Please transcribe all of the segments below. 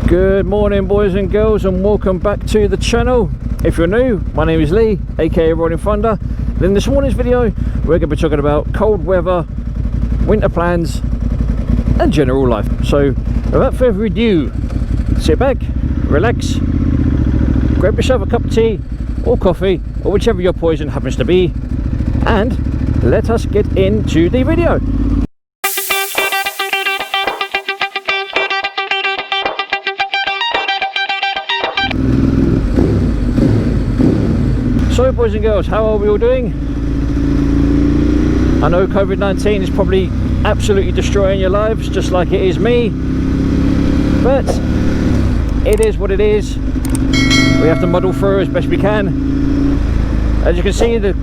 Good morning, boys and girls, and welcome back to the channel. If you're new, my name is Lee, aka Rollin Thunder. And in this morning's video, we're going to be talking about cold weather, winter plans, and general life. So, without further ado, sit back, relax, grab yourself a cup of tea or coffee, or whichever your poison happens to be, and let us get into the video. So, boys and girls, how are we all doing? I know COVID-19 is probably absolutely destroying your lives, just like it is me, but it is what it is. We have to muddle through as best we can. As you can see, the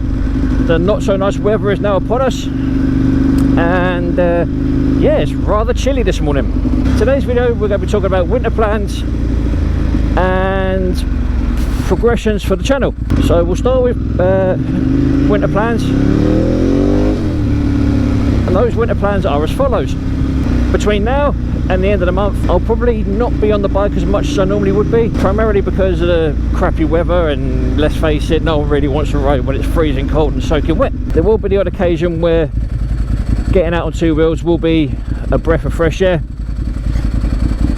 not so nice weather is now upon us, and yeah, it's rather chilly this morning. Today's video, we're going to be talking about winter plans and progressions for the channel. So we'll start with winter plans, and those winter plans are as follows. Between now and the end of the month, I'll probably not be on the bike as much as I normally would be, primarily because of the crappy weather, and let's face it, no one really wants to ride when it's freezing cold and soaking wet. There will be the odd occasion where getting out on two wheels will be a breath of fresh air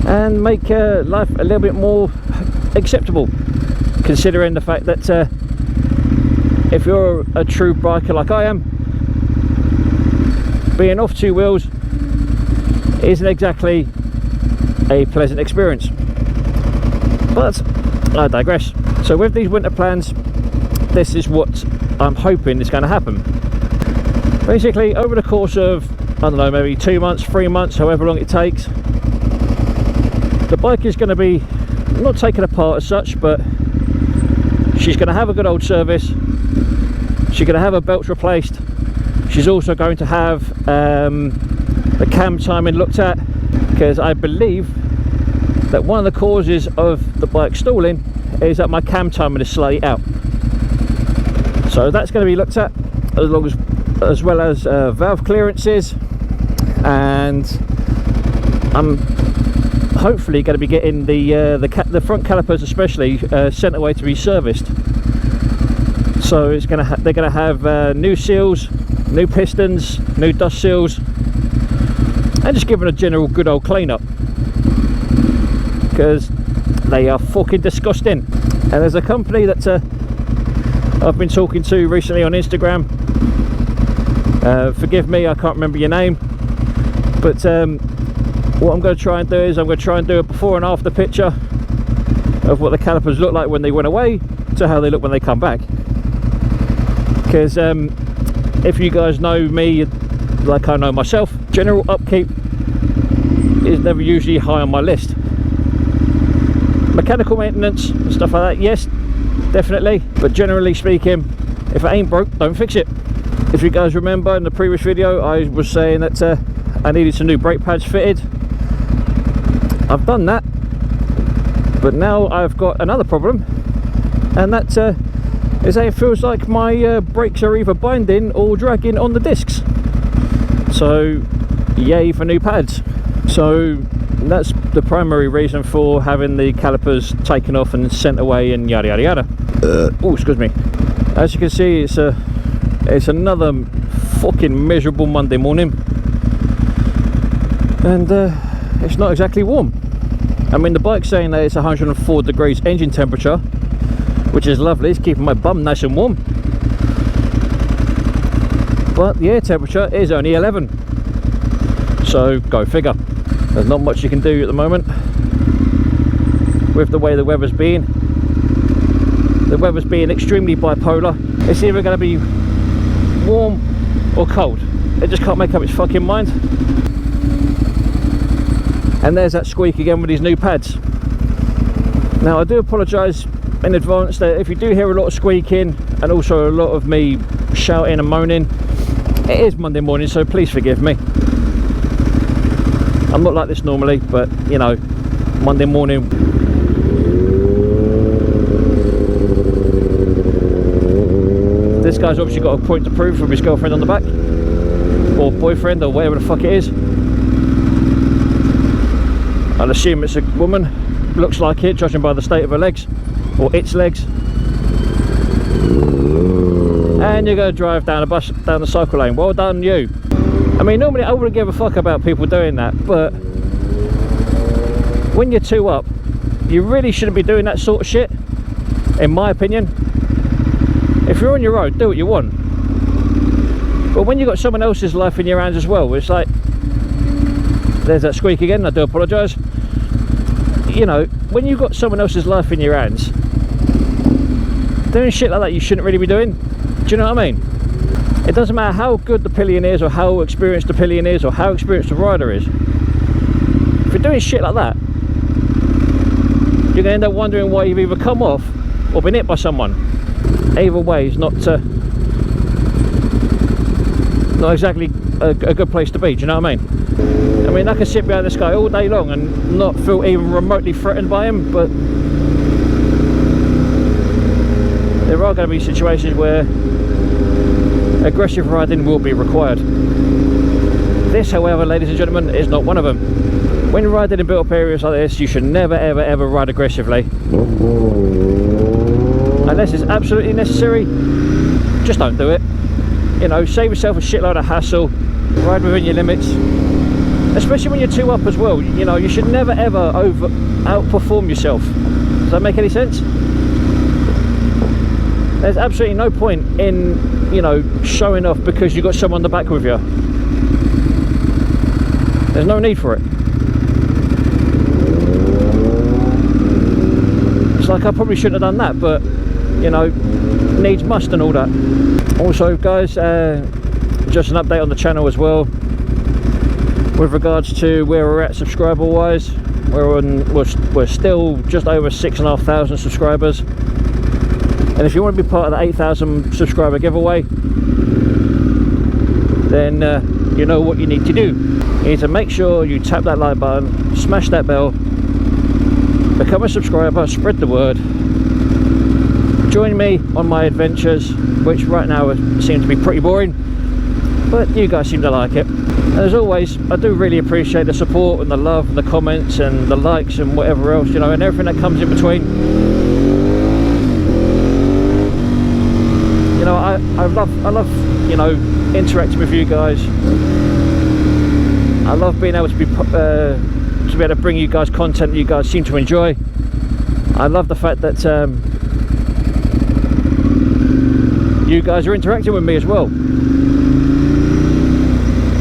and make life a little bit more acceptable, considering the fact that if you're a true biker like I am, being off two wheels isn't exactly a pleasant experience. But I digress. So with these winter plans, this is what I'm hoping is going to happen. Basically, over the course of, I don't know, maybe 2 months, 3 months, however long it takes, the bike is going to be not taken apart as such, but she's going to have a good old service. She's going to have her belts replaced. She's also going to have the cam timing looked at, because I believe that one of the causes of the bike stalling is that my cam timing is slightly out. So that's going to be looked at, as well as valve clearances, and I'm hopefully going to be getting the front calipers especially sent away to be serviced. So it's going to they're going to have new seals, new pistons, new dust seals, and just give it a general good old clean up, because they are fucking disgusting. And there's a company that I've been talking to recently on Instagram. Forgive me, I can't remember your name, but what I'm going to try and do is I'm going to try and do a before and after picture of what the calipers look like when they went away to how they look when they come back. Because if you guys know me like I know myself, general upkeep is never usually high on my list. Mechanical maintenance and stuff like that, yes, definitely, but generally speaking, if it ain't broke, don't fix it. If you guys remember in the previous video, I was saying that I needed some new brake pads fitted. I've done that, but now I've got another problem, and that is that it feels like my brakes are either binding or dragging on the discs. So yay for new pads. So that's the primary reason for having the calipers taken off and sent away and yada yada yada. Oh, excuse me. As you can see, it's another fucking miserable Monday morning, and it's not exactly warm. I mean, the bike's saying that it's 104 degrees engine temperature, which is lovely, it's keeping my bum nice and warm, but the air temperature is only 11, so go figure. There's not much you can do at the moment with the way the weather's being. The weather's being extremely bipolar. It's either going to be warm or cold. It just can't make up its fucking mind. And there's that squeak again with these new pads. Now I do apologise in advance that if you do hear a lot of squeaking and also a lot of me shouting and moaning, it is Monday morning, so please forgive me. I'm not like this normally, but you know, Monday morning. This guy's obviously got a point to prove from his girlfriend on the back, or boyfriend, or whatever the fuck it is. I'll assume it's a woman. looks like it, judging by the state of her legs, or its legs. And you're going to drive down the cycle lane. Well done, you. I mean, normally I wouldn't give a fuck about people doing that, but when you're two up, you really shouldn't be doing that sort of shit, in my opinion. If you're on your road, do what you want. But when you've got someone else's life in your hands as well, it's like, there's that squeak again, I do apologise. You know, when you've got someone else's life in your hands, doing shit like that you shouldn't really be doing. Do you know what I mean? It doesn't matter how good the pillion is, or how experienced the pillion is, or how experienced the rider is. If you're doing shit like that, you're going to end up wondering why you've either come off or been hit by someone. Either way is not exactly a good place to be. Do you know what I mean? I mean, I can sit behind this guy all day long and not feel even remotely threatened by him, but there are going to be situations where aggressive riding will be required. This, however, ladies and gentlemen, is not one of them. When riding in built-up areas like this, you should never ever ever ride aggressively. Unless it's absolutely necessary, just don't do it. You know, save yourself a shitload of hassle, ride within your limits. Especially when you're two up as well. You know, you should never ever outperform yourself. Does that make any sense? There's absolutely no point in, you know, showing off because you've got someone on the back with you. There's no need for it. It's like, I probably shouldn't have done that, but, you know, needs must and all that. Also, guys, just an update on the channel as well. With regards to where we're at subscriber wise, we're still just over 6,500 subscribers. And if you want to be part of the 8,000 subscriber giveaway, then you know what you need to do. You need to make sure you tap that like button, smash that bell, become a subscriber, spread the word, join me on my adventures, which right now seem to be pretty boring, but you guys seem to like it. And as always, I do really appreciate the support and the love and the comments and the likes and whatever else, you know, and everything that comes in between. You know, I love, you know, interacting with you guys. I love being able to be able to bring you guys content that you guys seem to enjoy. I love the fact that you guys are interacting with me as well.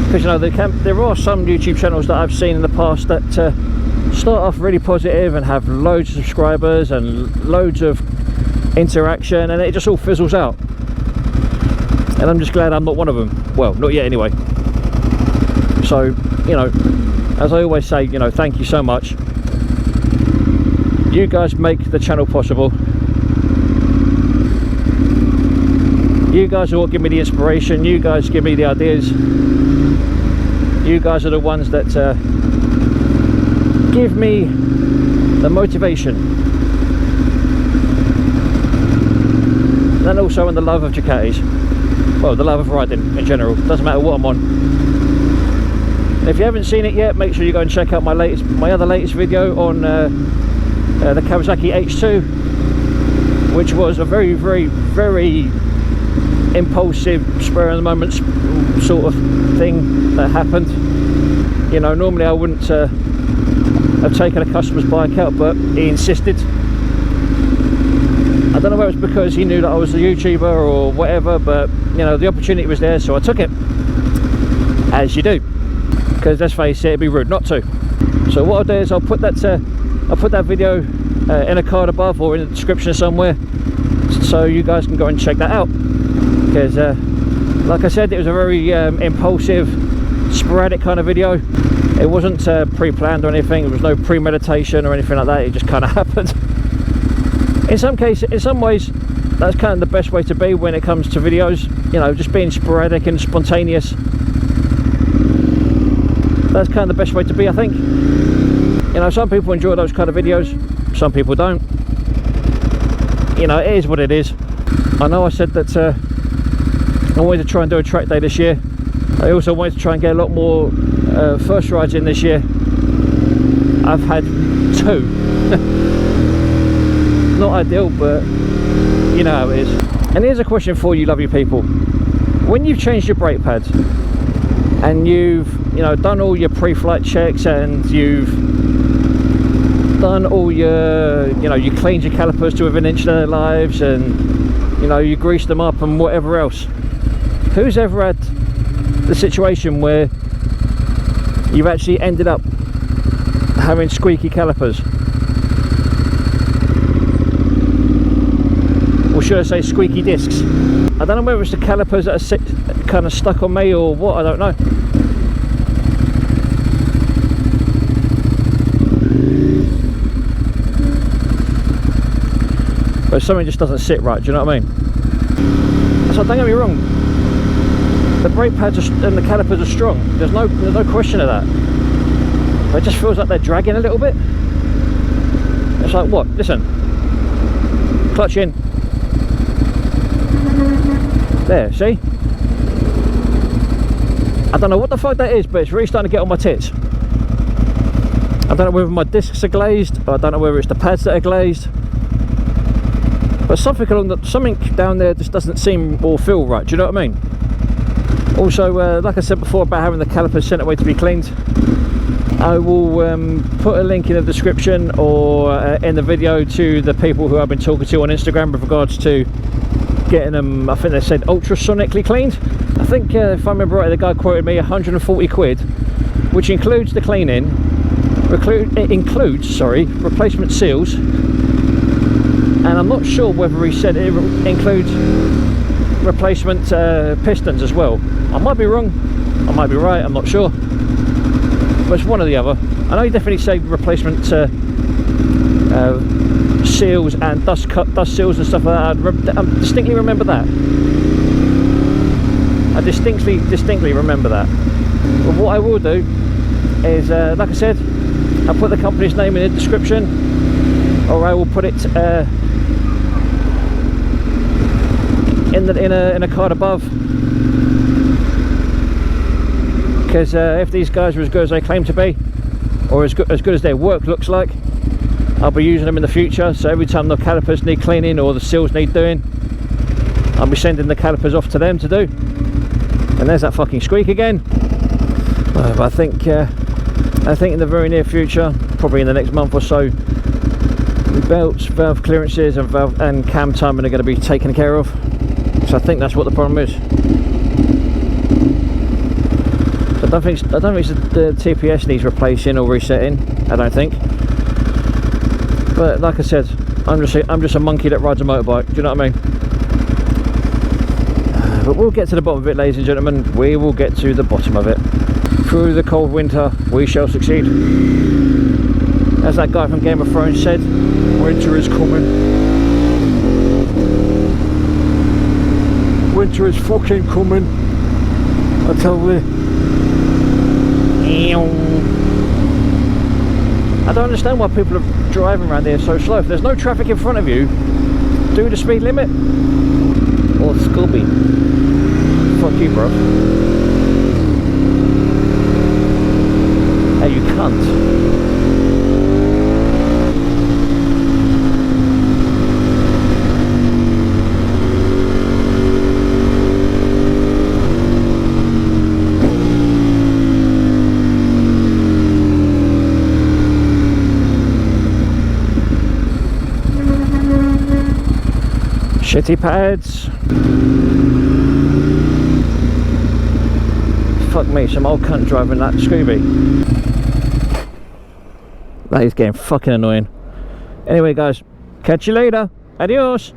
Because, you know, there are some YouTube channels that I've seen in the past that start off really positive and have loads of subscribers and loads of interaction, and it just all fizzles out. And I'm just glad I'm not one of them. Well, not yet anyway. So, you know, as I always say, you know, thank you so much. You guys make the channel possible. You guys are what give me the inspiration. You guys give me the ideas. You guys are the ones that give me the motivation, and also in the love of Ducatis. Well, the love of riding in general. Doesn't matter what I'm on. And if you haven't seen it yet, make sure you go and check out my other latest video on the Kawasaki H2, which was a very, very, very impulsive, spur of the moment sort of thing that happened. You know, normally I wouldn't have taken a customer's bike out, but he insisted. I don't know whether it was because he knew that I was a YouTuber or whatever, but you know, the opportunity was there, so I took it, as you do, because let's face it, it'd be rude not to. So what I'll do is I'll put that video in a card above or in the description somewhere, so you guys can go and check that out. Because like I said, it was a very impulsive, sporadic kind of video. It wasn't pre-planned or anything. There was no premeditation or anything like that. It just kind of happened. In some ways, that's kind of the best way to be when it comes to videos. You know, just being sporadic and spontaneous. That's kind of the best way to be, I think. You know, some people enjoy those kind of videos, some people don't. You know, it is what it is. I know I said that I wanted to try and do a track day this year. I also wanted to try and get a lot more first rides in this year. I've had 2. Not ideal, but you know how it is. And here's a question for you lovely people. When you've changed your brake pads and you've, you know, done all your pre-flight checks and you've done all your, you know, you cleaned your calipers to within an inch of their lives, and you know, you greased them up and whatever else, who's ever had the situation where you've actually ended up having squeaky calipers? Or should I say squeaky discs? I don't know whether it's the calipers that are kind of stuck on me or what, I don't know. But something just doesn't sit right, do you know what I mean? So don't get me wrong, the brake pads and the calipers are strong, there's no question of that. But it just feels like they're dragging a little bit. It's like, what? Listen, clutch in. There, see? I don't know what the fuck that is, but it's really starting to get on my tits. I don't know whether my discs are glazed, or I don't know whether it's the pads that are glazed. But something down there just doesn't seem or feel right, do you know what I mean? Also, like I said before about having the calipers sent away to be cleaned, I will put a link in the description or in the video to the people who I've been talking to on Instagram with regards to getting them, I think they said ultrasonically cleaned. I think if I remember right, the guy quoted me 140 quid, which includes the cleaning, it includes, sorry, replacement seals, and I'm not sure whether he said it includes replacement pistons as well. I might be wrong, I might be right, I'm not sure, but it's one or the other. I know he definitely said replacement seals and dust seals and stuff like that. I distinctly remember that. I distinctly remember that. But what I will do is, like I said, I'll put the company's name in the description, or I will put it in a card above, because if these guys are as good as they claim to be, or as good as their work looks like, I'll be using them in the future. So every time the calipers need cleaning or the seals need doing, I'll be sending the calipers off to them to do. And there's that fucking squeak again. But I think in the very near future, probably in the next month or so, the belts, valve clearances and cam timing are going to be taken care of. So I think that's what the problem is. So I don't think the TPS needs replacing or resetting, I don't think. But like I said, I'm just a monkey that rides a motorbike, do you know what I mean? But we'll get to the bottom of it, ladies and gentlemen. We will get to the bottom of it. Through the cold winter, we shall succeed. As that guy from Game of Thrones said, winter is coming. Winter is fucking coming, I tell you. I don't understand why people are driving around here so slow. If there's no traffic in front of you, do the speed limit. Or Scooby. Fuck you, bro. Hey, you cunt. Shitty pads. Fuck me, some old cunt driving that Scooby. That is getting fucking annoying. Anyway guys, catch you later. Adios.